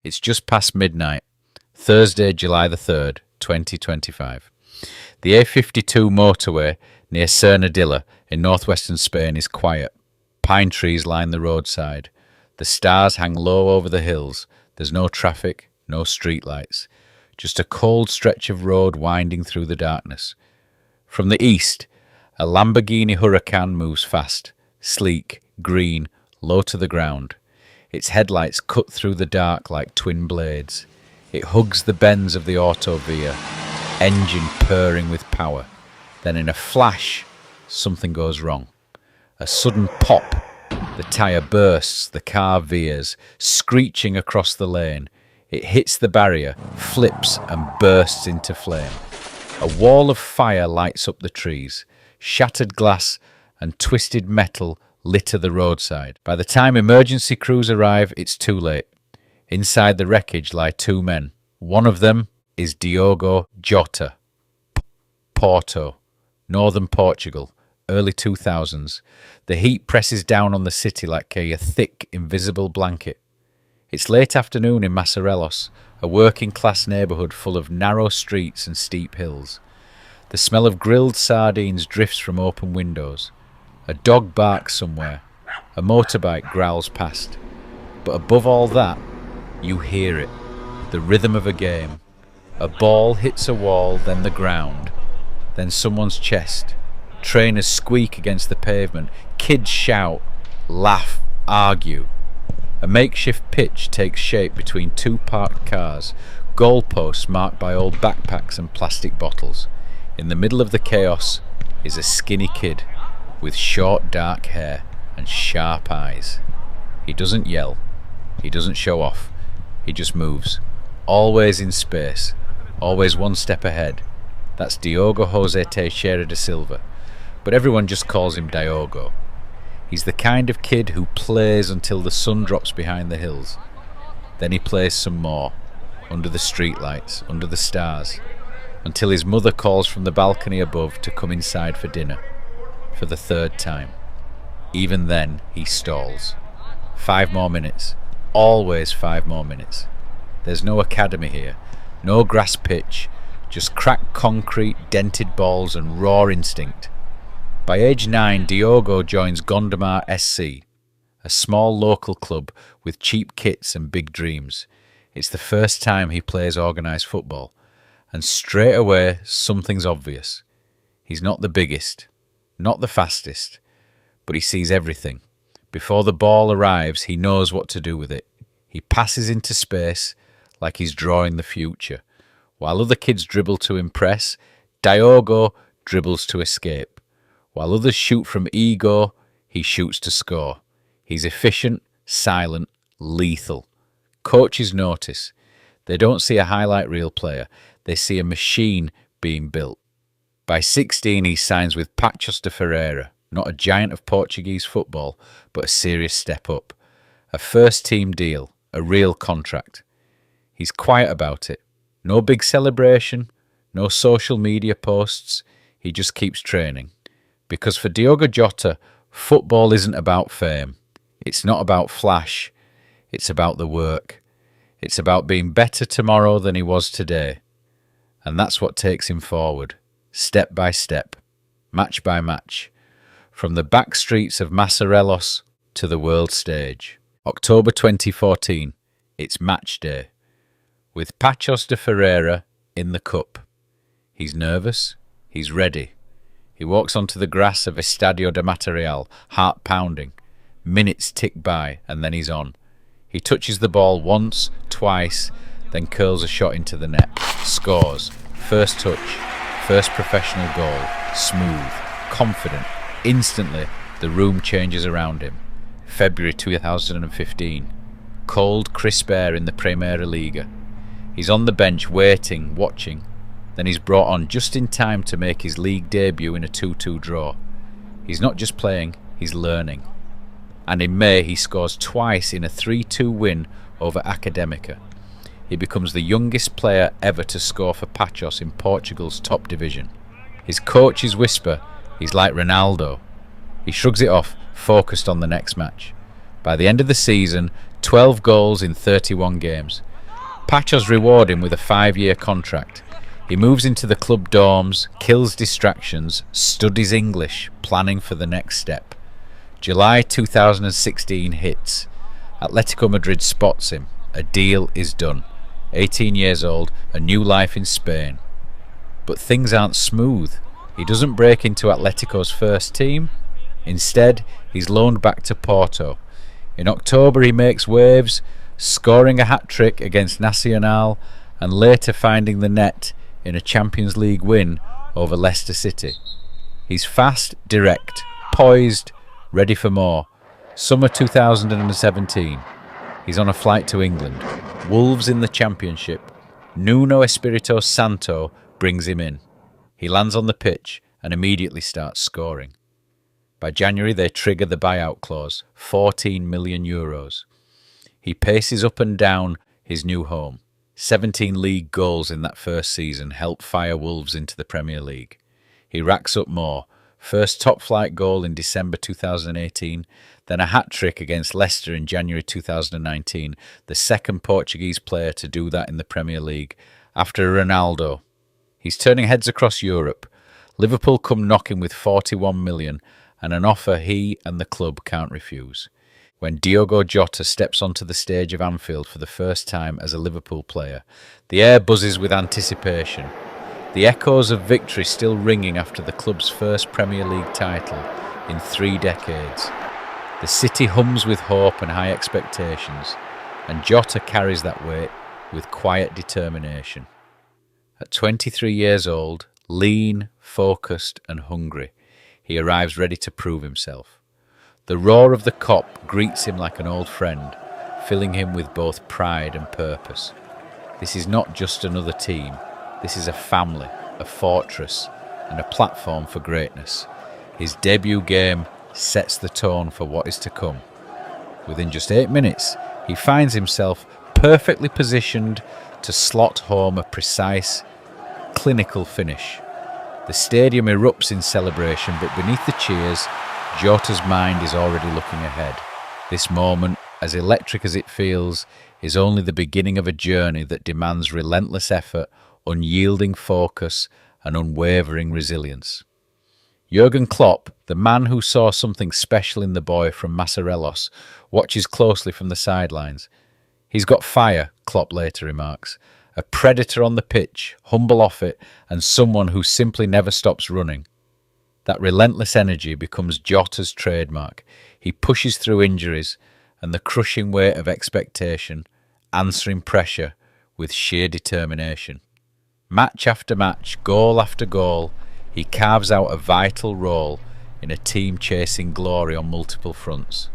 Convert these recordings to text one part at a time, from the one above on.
It's just past midnight, Thursday, July the 3rd, 2025. The A52 motorway near Cernadilla in northwestern Spain is quiet. Pine trees line the roadside. The stars hang low over the hills. There's no traffic, no streetlights. Just a cold stretch of road winding through the darkness. From the east, a Lamborghini Huracan moves fast, sleek, green, low to the ground. Its headlights cut through the dark like twin blades. It hugs the bends of the autovia, engine purring with power. Then in a flash, something goes wrong. A sudden pop. The tyre bursts, the car veers, screeching across the lane. It hits the barrier, flips and bursts into flame. A wall of fire lights up the trees. Shattered glass and twisted metal litter the roadside. By the time emergency crews arrive, it's too late. Inside the wreckage lie two men. One of them is Diogo Jota. Porto, northern Portugal, early 2000s. The heat presses down on the city like a thick, invisible blanket. It's late afternoon in Massarelos, a working-class neighbourhood full of narrow streets and steep hills. The smell of grilled sardines drifts from open windows. A dog barks somewhere. A motorbike growls past. But above all that, you hear it. The rhythm of a game. A ball hits a wall, then the ground, then someone's chest. Trainers squeak against the pavement. Kids shout, laugh, argue. A makeshift pitch takes shape between two parked cars, goalposts marked by old backpacks and plastic bottles. In the middle of the chaos is a skinny kid with short dark hair and sharp eyes. He doesn't yell, he doesn't show off, he just moves, always in space, always one step ahead. That's Diogo Jose Teixeira da Silva, but everyone just calls him Diogo. He's the kind of kid who plays until the sun drops behind the hills. Then he plays some more, under the streetlights, under the stars, until his mother calls from the balcony above to come inside for dinner, for the third time. Even then, he stalls. 5 more minutes. Always 5 more minutes. There's no academy here, no grass pitch, just cracked concrete, dented balls and raw instinct. By age 9, Diogo joins Gondomar SC, a small local club with cheap kits and big dreams. It's the first time he plays organised football, and straight away something's obvious. He's not the biggest, not the fastest, but he sees everything. Before the ball arrives, he knows what to do with it. He passes into space like he's drawing the future. While other kids dribble to impress, Diogo dribbles to escape. While others shoot from ego, he shoots to score. He's efficient, silent, lethal. Coaches notice. They don't see a highlight reel player. They see a machine being built. By 16, he signs with Paços de Ferreira, not a giant of Portuguese football, but a serious step up. A first-team deal, a real contract. He's quiet about it. No big celebration, no social media posts. He just keeps training. Because for Diogo Jota, football isn't about fame. It's not about flash. It's about the work. It's about being better tomorrow than he was today. And that's what takes him forward, step by step, match by match, from the back streets of Massarelos to the world stage. October 2014, it's match day, with Paços de Ferreira in the cup. He's nervous, he's ready. He walks onto the grass of Estadio de Material, heart pounding. Minutes tick by and then he's on. He touches the ball once, twice, then curls a shot into the net. Scores. First touch. First professional goal. Smooth. Confident. Instantly, the room changes around him. February 2015. Cold, crisp air in the Primeira Liga. He's on the bench waiting, watching. Then he's brought on just in time to make his league debut in a 2-2 draw. He's not just playing, he's learning. And in May he scores twice in a 3-2 win over Académica. He becomes the youngest player ever to score for Paços in Portugal's top division. His coaches whisper he's like Ronaldo. He shrugs it off, focused on the next match. By the end of the season, 12 goals in 31 games. Pachos reward him with a 5-year contract. He moves into the club dorms, kills distractions, studies English, planning for the next step. July 2016 hits. Atletico Madrid spots him. A deal is done. 18 years old, a new life in Spain. But things aren't smooth. He doesn't break into Atletico's first team. Instead, he's loaned back to Porto. In October he makes waves, scoring a hat-trick against Nacional and later finding the net in a Champions League win over Leicester City. He's fast, direct, poised, ready for more. Summer 2017. He's on a flight to England. Wolves in the Championship. Nuno Espirito Santo brings him in. He lands on the pitch and immediately starts scoring. By January they trigger the buyout clause, €14 million. He paces up and down his new home. 17 league goals in that first season helped fire Wolves into the Premier League. He racks up more. First top-flight goal in December 2018, then a hat-trick against Leicester in January 2019, the second Portuguese player to do that in the Premier League, after Ronaldo. He's turning heads across Europe. Liverpool come knocking with 41 million and an offer he and the club can't refuse. When Diogo Jota steps onto the stage of Anfield for the first time as a Liverpool player, the air buzzes with anticipation. The echoes of victory still ringing after the club's first Premier League title in 3 decades. The city hums with hope and high expectations, and Jota carries that weight with quiet determination. At 23 years old, lean, focused and hungry, he arrives ready to prove himself. The roar of the Kop greets him like an old friend, filling him with both pride and purpose. This is not just another team. This is a family, a fortress, and a platform for greatness. His debut game sets the tone for what is to come. Within just 8 minutes, he finds himself perfectly positioned to slot home a precise, clinical finish. The stadium erupts in celebration, but beneath the cheers, Jota's mind is already looking ahead. This moment, as electric as it feels, is only the beginning of a journey that demands relentless effort, unyielding focus and unwavering resilience. Jurgen Klopp, the man who saw something special in the boy from Massarelos, watches closely from the sidelines. He's got fire, Klopp later remarks. A predator on the pitch, humble off it, and someone who simply never stops running. That relentless energy becomes Jota's trademark. He pushes through injuries and the crushing weight of expectation, answering pressure with sheer determination. Match after match, goal after goal, he carves out a vital role in a team chasing glory on multiple fronts.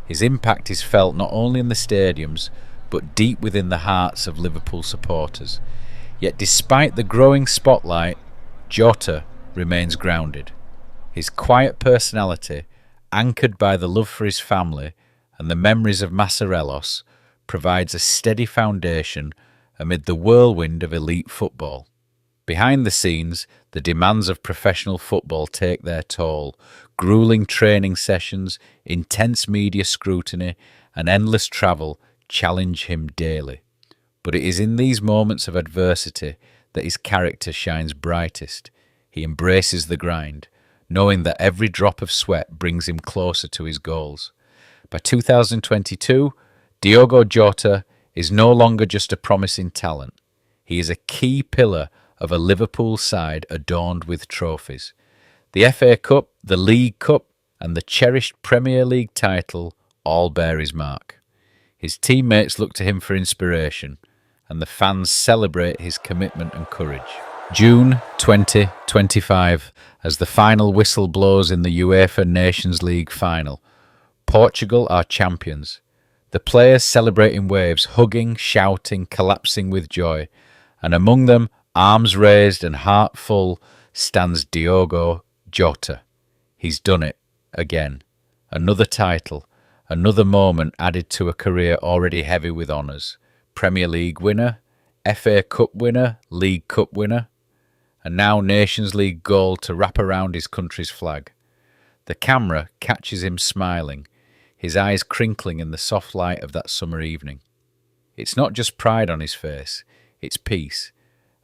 His impact is felt not only in the stadiums, but deep within the hearts of Liverpool supporters. Yet despite the growing spotlight, Jota remains grounded. His quiet personality, anchored by the love for his family and the memories of Massarelos, provides a steady foundation amid the whirlwind of elite football. Behind the scenes, the demands of professional football take their toll. Grueling training sessions, intense media scrutiny, and endless travel challenge him daily. But it is in these moments of adversity that his character shines brightest. He embraces the grind, knowing that every drop of sweat brings him closer to his goals. By 2022, Diogo Jota is no longer just a promising talent. He is a key pillar of a Liverpool side adorned with trophies. The FA Cup, the League Cup, and the cherished Premier League title all bear his mark. His teammates look to him for inspiration, and the fans celebrate his commitment and courage. June 2025, as the final whistle blows in the UEFA Nations League final. Portugal are champions. The players celebrate in waves, hugging, shouting, collapsing with joy. And among them, arms raised and heart full, stands Diogo Jota. He's done it again. Another title, another moment added to a career already heavy with honours. Premier League winner, FA Cup winner, League Cup winner, and now Nations League goal to wrap around his country's flag. The camera catches him smiling, his eyes crinkling in the soft light of that summer evening. It's not just pride on his face, it's peace,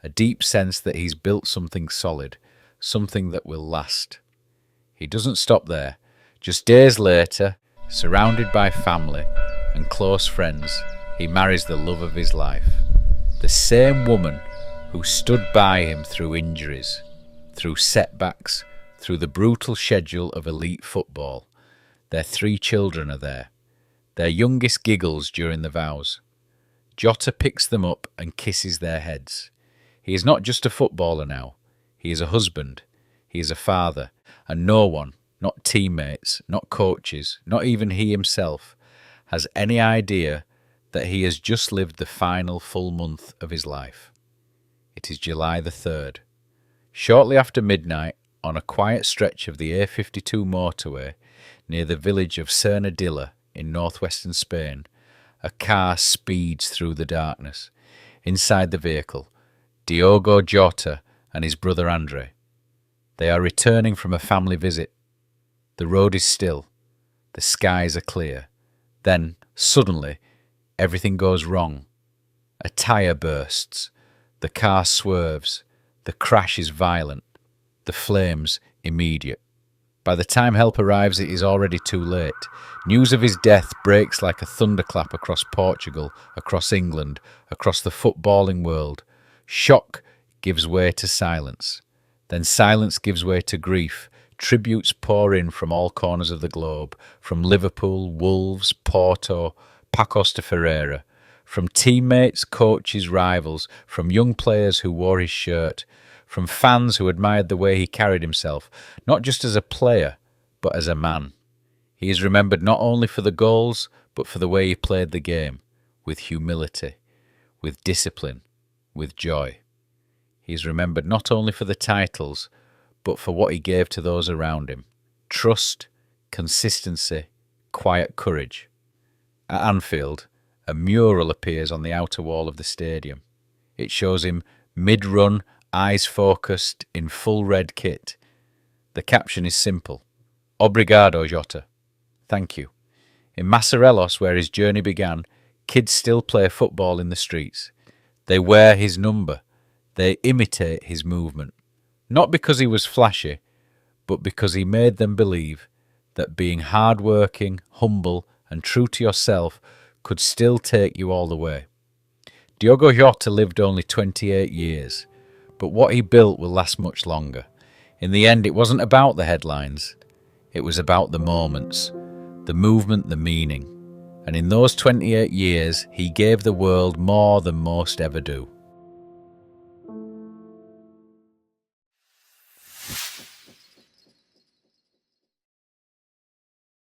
a deep sense that he's built something solid, something that will last. He doesn't stop there. Just days later, surrounded by family and close friends, he marries the love of his life. The same woman who stood by him through injuries, through setbacks, through the brutal schedule of elite football. Their 3 children are there. Their youngest giggles during the vows. Jota picks them up and kisses their heads. He is not just a footballer now. He is a husband. He is a father. And no one, not teammates, not coaches, not even he himself, has any idea that he has just lived the final full month of his life. It is July the 3rd. Shortly after midnight, on a quiet stretch of the A52 motorway near the village of Cernadilla in northwestern Spain, a car speeds through the darkness. Inside the vehicle, Diogo Jota and his brother Andre. They are returning from a family visit. The road is still. The skies are clear. Then, suddenly, everything goes wrong. A tyre bursts. The car swerves. The crash is violent. The flames immediate. By the time help arrives, it is already too late. News of his death breaks like a thunderclap across Portugal, across England, across the footballing world. Shock gives way to silence. Then silence gives way to grief. Tributes pour in from all corners of the globe, from Liverpool, Wolves, Porto, Pacos de Ferreira, from teammates, coaches, rivals, from young players who wore his shirt, from fans who admired the way he carried himself, not just as a player, but as a man. He is remembered not only for the goals, but for the way he played the game, with humility, with discipline, with joy. He is remembered not only for the titles, but for what he gave to those around him. Trust, consistency, quiet courage. At Anfield, a mural appears on the outer wall of the stadium. It shows him mid-run, eyes focused, in full red kit. The caption is simple. Obrigado, Jota. Thank you. In Massarelos, where his journey began, kids still play football in the streets. They wear his number. They imitate his movement. Not because he was flashy, but because he made them believe that being hard-working, humble, and true to yourself could still take you all the way. Diogo Jota lived only 28 years, but what he built will last much longer. In the end, it wasn't about the headlines. It was about the moments, the movement, the meaning. And in those 28 years, he gave the world more than most ever do.